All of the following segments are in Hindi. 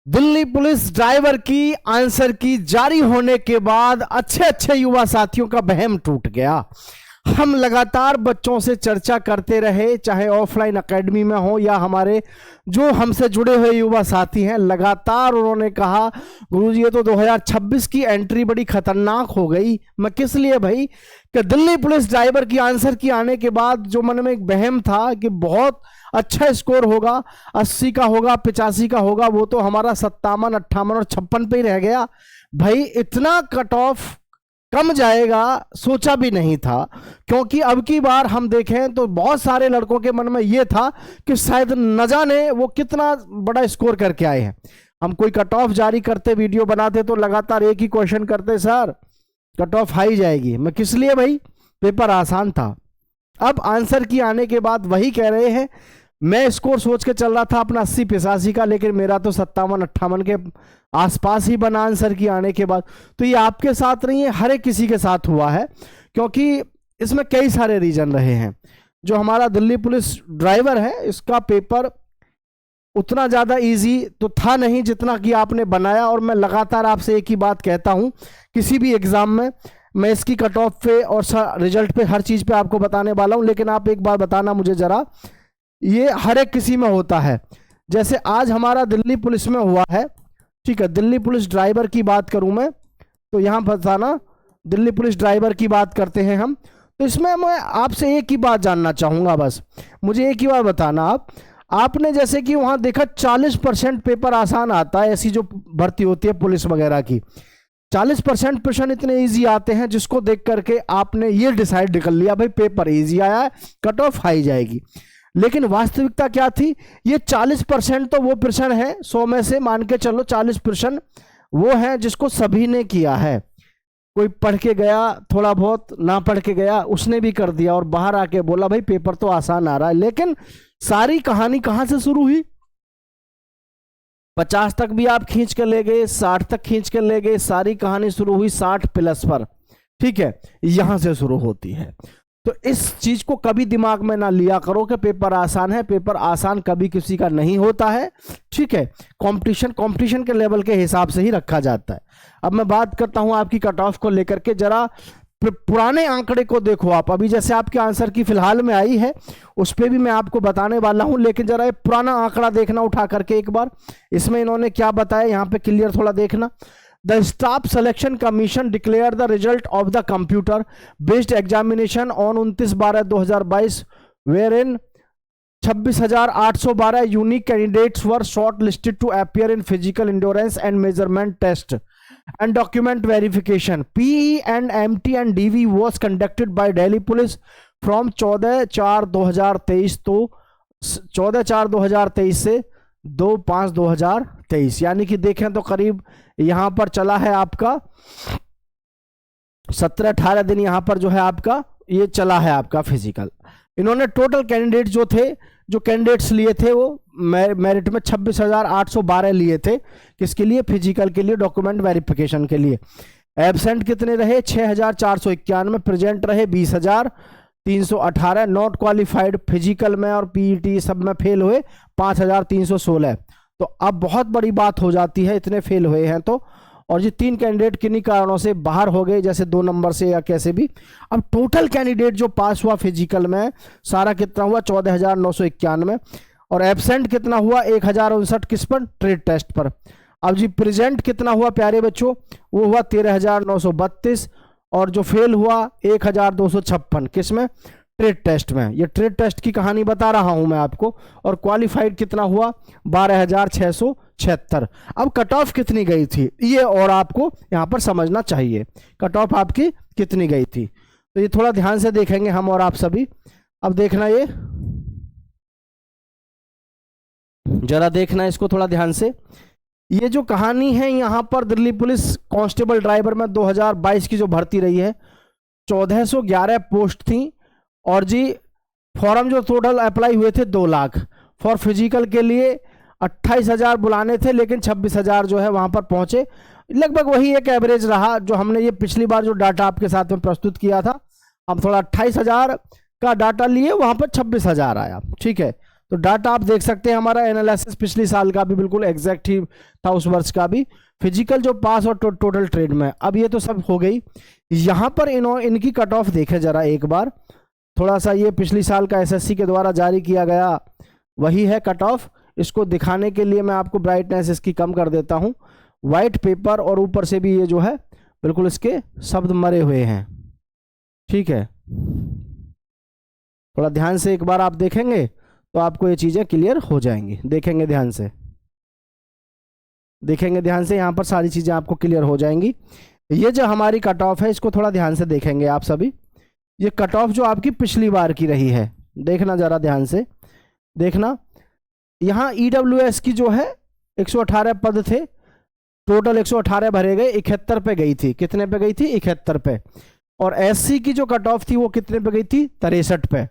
दिल्ली पुलिस ड्राइवर की आंसर की जारी होने के बाद अच्छे अच्छे युवा साथियों का वहम टूट गया। हम लगातार बच्चों से चर्चा करते रहे, चाहे ऑफलाइन एकेडमी में हो या हमारे जो हमसे जुड़े हुए युवा साथी हैं, लगातार उन्होंने कहा गुरुजी ये तो 2026 की एंट्री बड़ी खतरनाक हो गई। मैं किस लिए भाई कि दिल्ली पुलिस ड्राइवर की आंसर की आने के बाद जो मन में एक वहम था कि बहुत अच्छा स्कोर होगा, 80 का होगा, 85 का होगा, वो तो हमारा 57, 58 और 56 पे ही रह गया। भाई इतना कट ऑफ कम जाएगा सोचा भी नहीं था, क्योंकि अब की बार हम देखें तो बहुत सारे लड़कों के मन में यह था कि शायद न जाने वो कितना बड़ा स्कोर करके आए हैं। हम कोई कट ऑफ जारी करते, वीडियो बनाते तो लगातार एक ही क्वेश्चन करते, सर कट ऑफ हाई जाएगी। मैं किस लिए भाई, पेपर आसान था। अब आंसर की आने के बाद वही कह रहे हैं, मैं स्कोर सोच के चल रहा था अपना 80-85 का, लेकिन मेरा तो 57-58 के आसपास ही बना आंसर की आने के बाद। तो ये आपके साथ नहीं है, हर एक किसी के साथ हुआ है, क्योंकि इसमें कई सारे रीजन रहे हैं। जो हमारा दिल्ली पुलिस ड्राइवर है, इसका पेपर उतना ज़्यादा इजी तो था नहीं जितना कि आपने बनाया। और मैं लगातार आपसे एक ही बात कहता हूं, किसी भी एग्जाम में मैं इसकी कट ऑफ पे और रिजल्ट पे हर चीज़ पे आपको बताने वाला हूं, लेकिन आप एक बार बताना मुझे ज़रा, ये हर एक किसी में होता है। जैसे आज हमारा दिल्ली पुलिस में हुआ है, ठीक है, दिल्ली पुलिस ड्राइवर की बात करूं मैं तो यहां बताना, दिल्ली पुलिस ड्राइवर की बात करते हैं हम, तो इसमें मैं आपसे एक ही बात जानना चाहूंगा, बस मुझे एक ही बात बताना। आपने जैसे कि वहां देखा 40% पेपर आसान आता है, ऐसी जो भर्ती होती है पुलिस वगैरह की, 40% क्वेश्चन इतने इजी आते हैं जिसको देख करके आपने ये डिसाइड कर लिया भाई पेपर इजी आया है, कट ऑफ हाई जाएगी। लेकिन वास्तविकता क्या थी, ये 40% तो वो प्रश्न है 100 में से, मान के चलो 40% वो है जिसको सभी ने किया है। कोई पढ़ के गया, थोड़ा बहुत ना पढ़ के गया, उसने भी कर दिया और बाहर आके बोला भाई पेपर तो आसान आ रहा है। लेकिन सारी कहानी कहां से शुरू हुई, 50 तक भी आप खींच के ले गए, 60 तक खींच के ले गए, सारी कहानी शुरू हुई 60+ पर, ठीक है, यहां से शुरू होती है। तो इस चीज को कभी दिमाग में ना लिया करो कि पेपर आसान है, पेपर आसान कभी किसी का नहीं होता है, ठीक है। कंपटीशन के लेवल के हिसाब से ही रखा जाता है। अब मैं बात करता हूं आपकी कट ऑफ को लेकर के, जरा पुराने आंकड़े को देखो आप। अभी जैसे आपके आंसर की फिलहाल में आई है उस पर भी मैं आपको बताने वाला हूं, लेकिन जरा ये पुराना आंकड़ा देखना उठा करके एक बार, इसमें इन्होंने क्या बताया यहां पे क्लियर थोड़ा देखना। The Staff Selection Commission declared the result of the computer-based examination on 29/12/2022, wherein 26,812 unique candidates were shortlisted to appear in physical endurance and measurement test and document verification. PE and MT and DV was conducted by Delhi Police from 14/4/2023 तो 14/4/2023 से 2/5/2023, यानी कि देखें तो करीब यहां पर चला है आपका 17-18 दिन, यहां पर जो है आपका ये चला है आपका फिजिकल। इन्होंने टोटल कैंडिडेट जो थे, जो कैंडिडेट्स लिए थे वो मेरिट में 26,812 लिए थे, किसके लिए, फिजिकल के लिए, डॉक्यूमेंट वेरिफिकेशन के लिए। एब्सेंट कितने रहे, 6,491, प्रेजेंट रहे 20,318, नॉट क्वालिफाइड फिजिकल में और पीईटी सब में फेल हुए 5,316। तो अब बहुत बड़ी बात हो जाती है इतने फेल हुए हैं तो, और ये 3 कैंडिडेट किन्हीं कारणों से बाहर हो गए, जैसे 2 नंबर से या कैसे भी। अब टोटल कैंडिडेट जो पास हुआ फिजिकल में सारा कितना हुआ, 14,991, और एब्सेंट कितना हुआ, 1,059 किस पर, ट्रेड टेस्ट पर। अब जी प्रेजेंट कितना हुआ प्यारे बच्चों, वो हुआ 13,932, और जो फेल हुआ 1,256 किस में, ट्रेड टेस्ट में। ये ट्रेड टेस्ट की कहानी बता रहा हूं मैं आपको। और क्वालिफाइड कितना हुआ, 12,676। अब कट ऑफ कितनी गई थी ये और आपको यहां पर समझना चाहिए, कट ऑफ आपकी कितनी गई थी, तो ये थोड़ा ध्यान से देखेंगे हम और आप सभी। अब देखना, ये जरा देखना इसको थोड़ा ध्यान से। ये जो कहानी है यहां पर दिल्ली पुलिस कांस्टेबल ड्राइवर में 2022 की जो भर्ती रही है, 1411 पोस्ट थी, और जी फॉर्म जो टोटल अप्लाई हुए थे 2 लाख। फॉर फिजिकल के लिए 28,000 बुलाने थे, लेकिन 26,000 जो है वहां पर पहुंचे। लगभग वही एक एवरेज रहा जो हमने ये पिछली बार जो डाटा आपके साथ में प्रस्तुत किया था। हम थोड़ा 28,000 का डाटा लिए, वहां पर 26,000 आया, ठीक है। तो डाटा आप देख सकते हैं, हमारा एनालिसिस पिछले साल का भी बिल्कुल एग्जैक्ट ही था, उस वर्ष का भी। फिजिकल जो पास और टोटल ट्रेड में, अब ये तो सब हो गई। यहाँ पर इनकी कट ऑफ देखे जरा एक बार थोड़ा सा, ये पिछले साल का एसएससी के द्वारा जारी किया गया वही है कट ऑफ। इसको दिखाने के लिए मैं आपको ब्राइटनेस इसकी कम कर देता हूँ, वाइट पेपर, और ऊपर से भी ये जो है बिल्कुल इसके शब्द मरे हुए हैं, ठीक है। थोड़ा ध्यान से एक बार आप देखेंगे तो आपको ये चीज़ें क्लियर हो जाएंगी। देखेंगे ध्यान से, देखेंगे ध्यान से, यहाँ पर सारी चीज़ें आपको क्लियर हो जाएंगी। ये जो हमारी कट ऑफ है इसको थोड़ा ध्यान से देखेंगे आप सभी। ये कट ऑफ जो आपकी पिछली बार की रही है, देखना ज़रा ध्यान से देखना। यहाँ ईडब्ल्यूएस की जो है 118 पद थे, टोटल 118 भरे गए, 71 पे गई थी। कितने पे गई थी? 71 पे। और एससी की जो कट ऑफ थी वो कितने पे गई थी? 63 पे।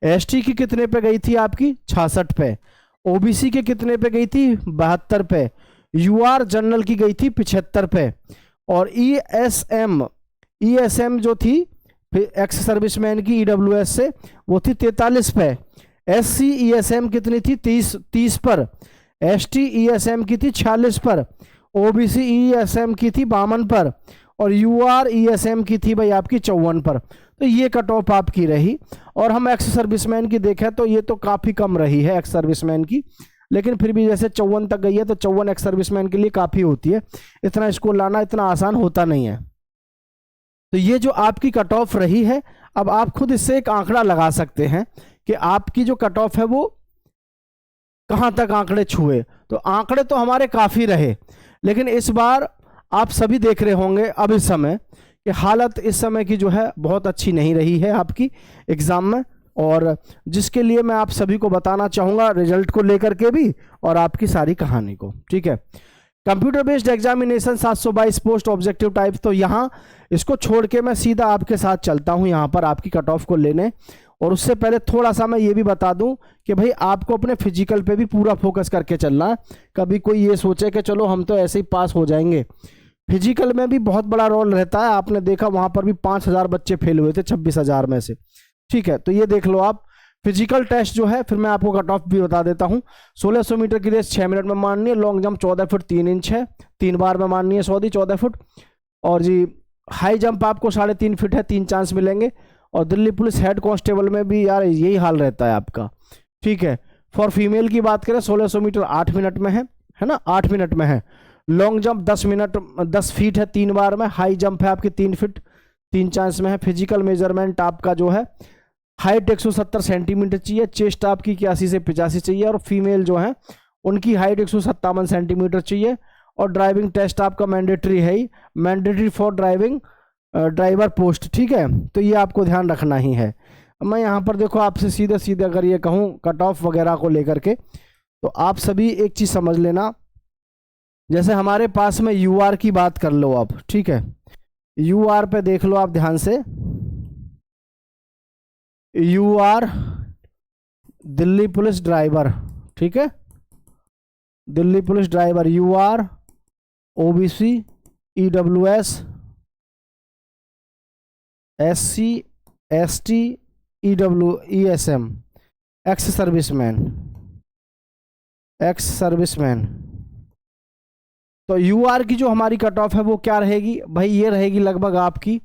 एसटी की कितने पे गई थी? आपकी 66 पे। ओबीसी के कितने पे गई थी? 72 पे। यूआर जनरल की गई थी 75 पे। और ईएसएम जो थी एक्स सर्विसमैन की ईडब्ल्यूएस से, वो थी 43 पे। एससी ईएसएम कितनी थी? 30 पर। एसटी ईएसएम की थी 46 पर। ओबीसी ईएसएम की थी 52 पर। और यूआर ईएसएम की थी भाई आपकी 54 पर। तो ये कट ऑफ आपकी रही। और हम एक्स सर्विसमैन की देखें तो ये तो काफ़ी कम रही है एक्स सर्विसमैन की, लेकिन फिर भी जैसे 54 तक गई है तो 54 एक्स सर्विसमैन के लिए काफ़ी होती है। इतना इसको लाना इतना आसान होता नहीं है। तो ये जो आपकी कट ऑफ रही है, अब आप खुद इससे एक आंकड़ा लगा सकते हैं कि आपकी जो कट ऑफ है वो कहाँ तक आंकड़े छुए। तो आंकड़े तो हमारे काफ़ी रहे, लेकिन इस बार आप सभी देख रहे होंगे अब इस समय कि हालत इस समय की जो है बहुत अच्छी नहीं रही है आपकी एग्ज़ाम में, और जिसके लिए मैं आप सभी को बताना चाहूँगा रिजल्ट को लेकर के भी और आपकी सारी कहानी को, ठीक है। Computer based examination 722 post objective type, तो यहाँ इसको छोड़ के मैं सीधा आपके साथ चलता हूँ यहाँ पर आपकी कट ऑफ को लेने। और उससे पहले थोड़ा सा मैं ये भी बता दूं कि भाई आपको अपने फिजिकल पे भी पूरा फोकस करके चलना है। कभी कोई ये सोचे कि चलो हम तो ऐसे ही पास हो जाएंगे, फिजिकल में भी बहुत बड़ा रोल रहता है। आपने देखा वहाँ पर भी 5000 बच्चे फेल हुए थे 26,000 में से, ठीक है। तो ये देख लो आप फिजिकल टेस्ट जो है, फिर मैं आपको कट ऑफ भी बता देता हूँ। 1600 मीटर की रेस 6 मिनट में मारनी है। लॉन्ग जंप 14 फुट 3 इंच है, 3 बार में मारनी है 14 फुट। और जी हाई जंप आपको 3.5 फीट है, 3 चांस मिलेंगे। और दिल्ली पुलिस हेड कांस्टेबल में भी यार यही हाल रहता है आपका, ठीक है। फॉर फीमेल की बात करें 1600 मीटर 8 मिनट में है ना, 8 मिनट में है। लॉन्ग जंप 10 फीट है 3 बार में। हाई जंप है आपकी 3 फीट 3 चांस में है। फिजिकल मेजरमेंट आपका जो है हाइट 170 सेंटीमीटर चाहिए, चेस्ट आपकी 81 से 85 चाहिए। और फीमेल जो है उनकी हाइट 157 सेंटीमीटर चाहिए। और ड्राइविंग टेस्ट आपका मैंडेटरी है ही, mandatory for driving driver post, ठीक है। तो ये आपको ध्यान रखना ही है। मैं यहाँ पर देखो आपसे सीधे सीधे अगर ये कहूँ कट ऑफ वगैरह को लेकर के, तो आप सभी एक चीज़ समझ लेना। जैसे हमारे पास में यूआर की बात कर लो आप, ठीक है। यूआर पे देख लो आप ध्यान से, यूआर दिल्ली पुलिस ड्राइवर, ठीक है, Delhi police driver UR, OBC, EWS, SC, ST, ESM, ex serviceman, ex serviceman. तो यूआर की जो हमारी कट ऑफ है वो क्या रहेगी भाई? ये रहेगी लगभग आपकी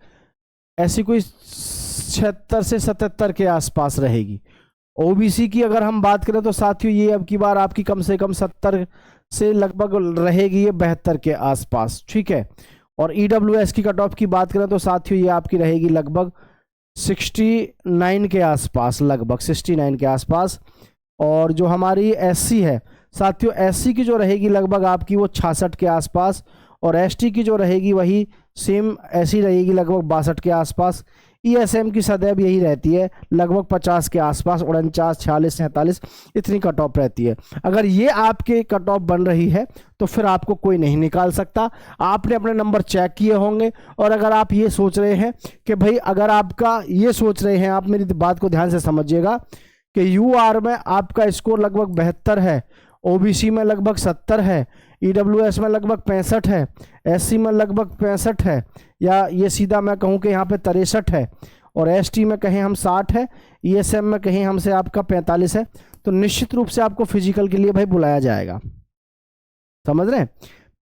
ऐसी कोई 76 से 77 के आसपास रहेगी। ओबीसी की अगर हम बात करें तो साथियों ये अब की बार आपकी कम से कम 70 से लगभग रहेगी ये 72 के आसपास, ठीक है। और ईडब्ल्यूएस की कट ऑफ की बात करें तो साथियों ये आपकी रहेगी लगभग 69 के आसपास, लगभग 69 के आसपास। और जो हमारी एससी है साथियों, एससी की जो रहेगी लगभग आपकी वो 66 के आसपास। और एसटी की जो रहेगी वही सेम ऐसी रहेगी लगभग 62 के आसपास। ईएसएम की सदैव यही रहती है लगभग 50 के आसपास, 49, 46, 47 इतनी कट ऑफ रहती है। अगर ये आपके कट ऑफ बन रही है तो फिर आपको कोई नहीं निकाल सकता। आपने अपने नंबर चेक किए होंगे। और अगर आप ये सोच रहे हैं कि भाई, अगर आपका ये सोच रहे हैं, आप मेरी बात को ध्यान से समझिएगा कि यूआर में आपका स्कोर लगभग 72 है, ओबीसी में लगभग 70 है, ईडब्ल्यूएस में लगभग 65 है, एससी में लगभग 65 है, या ये सीधा मैं कहूँ कि यहाँ पे 63 है, और एसटी में कहें हम 60 है, ईएसएम में कहें हमसे आपका 45 है। तो निश्चित रूप से आपको फिजिकल के लिए भाई बुलाया जाएगा। समझ रहे हैं?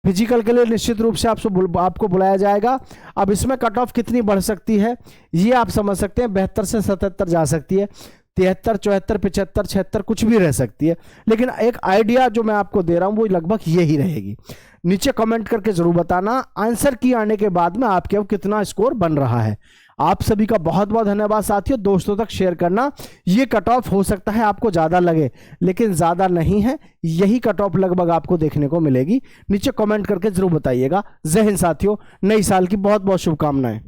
फिजिकल के लिए निश्चित रूप से आपको बुलाया जाएगा। अब इसमें कट ऑफ कितनी बढ़ सकती है ये आप समझ सकते हैं, 72 से 77 जा सकती है, 73, 74, 75, 76 कुछ भी रह सकती है, लेकिन एक आइडिया जो मैं आपको दे रहा हूं वो लगभग यही रहेगी। नीचे कमेंट करके जरूर बताना आंसर की आने के बाद में आपके अब कितना स्कोर बन रहा है। आप सभी का बहुत बहुत धन्यवाद साथियों, दोस्तों तक शेयर करना। ये कट ऑफ हो सकता है आपको ज्यादा लगे, लेकिन ज्यादा नहीं है, यही कट ऑफ लगभग आपको देखने को मिलेगी। नीचे कमेंट करके जरूर बताइएगा। जय हिंद साथियों, नई साल की बहुत बहुत शुभकामनाएं।